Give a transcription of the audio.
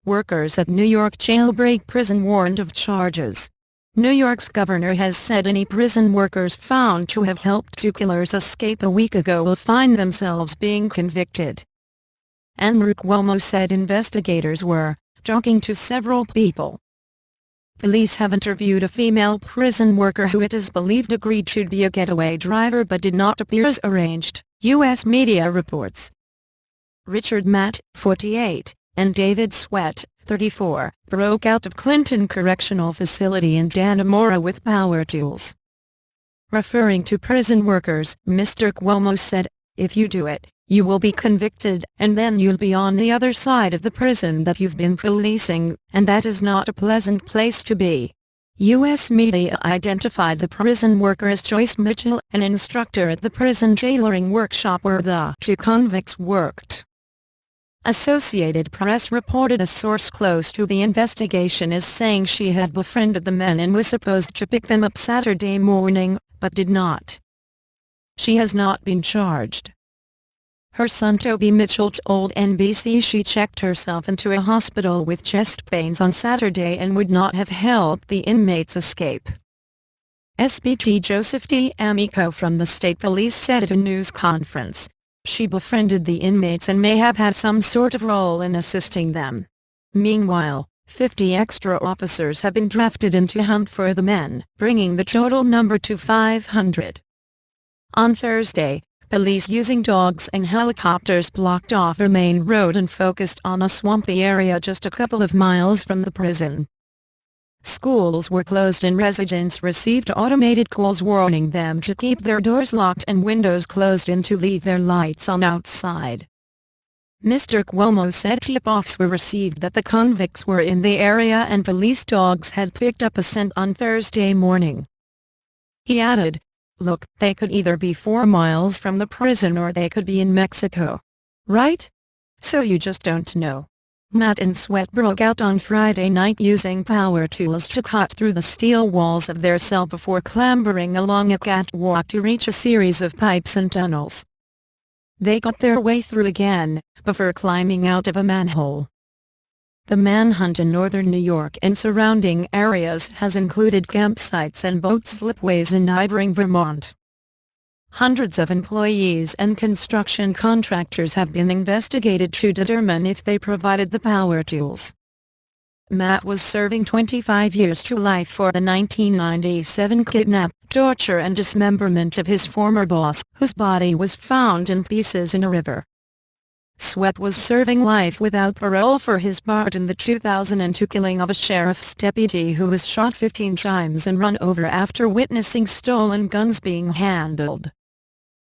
Workers at New York jailbreak prison warned of charges. New York's governor has said any prison workers found to have helped two killers escape a week ago will find themselves being convicted. Andrew Cuomo said investigators were talking to several people. Police have interviewed a female prison worker who it is believed agreed to be a getaway driver but did not appear as arranged, U.S. media reports. Richard Matt, 48, and David Sweat, 34, broke out of Clinton Correctional Facility in Dannemora with power tools. Referring to prison workers, Mr. Cuomo said, "If you do it, you will be convicted, and then you'll be on the other side of the prison that you've been policing, and that is not a pleasant place to be." U.S. media identified the prison worker as Joyce Mitchell, an instructor at the prison tailoring workshop where the two convicts worked. Associated Press reported a source close to the investigation as saying she had befriended the men and was supposed to pick them up Saturday morning, but did not. She has not been charged. Her son Toby Mitchell told NBC she checked herself into a hospital with chest pains on Saturday and would not have helped the inmates escape. SPT Joseph D'Amico from the state police said at a news conference, "She befriended the inmates and may have had some sort of role in assisting them." Meanwhile, 50 extra officers have been drafted in to hunt for the men, bringing the total number to 500. On Thursday, police using dogs and helicopters blocked off a main road and focused on a swampy area just a couple of miles from the prison. Schools were closed and residents received automated calls warning them to keep their doors locked and windows closed and to leave their lights on outside. Mr. Cuomo said tip-offs were received that the convicts were in the area and police dogs had picked up a scent on Thursday morning. He added, "Look, they could either be 4 miles from the prison or they could be in Mexico. Right? So you just don't know." Matt and Sweat broke out on Friday night using power tools to cut through the steel walls of their cell before clambering along a catwalk to reach a series of pipes and tunnels. They got their way through again, before climbing out of a manhole. The manhunt in northern New York and surrounding areas has included campsites and boat slipways in neighboring Vermont. Hundreds of employees and construction contractors have been investigated to determine if they provided the power tools. Matt was serving 25 years to life for the 1997 kidnap, torture and dismemberment of his former boss, whose body was found in pieces in a river. Sweat was serving life without parole for his part in the 2002 killing of a sheriff's deputy who was shot 15 times and run over after witnessing stolen guns being handled.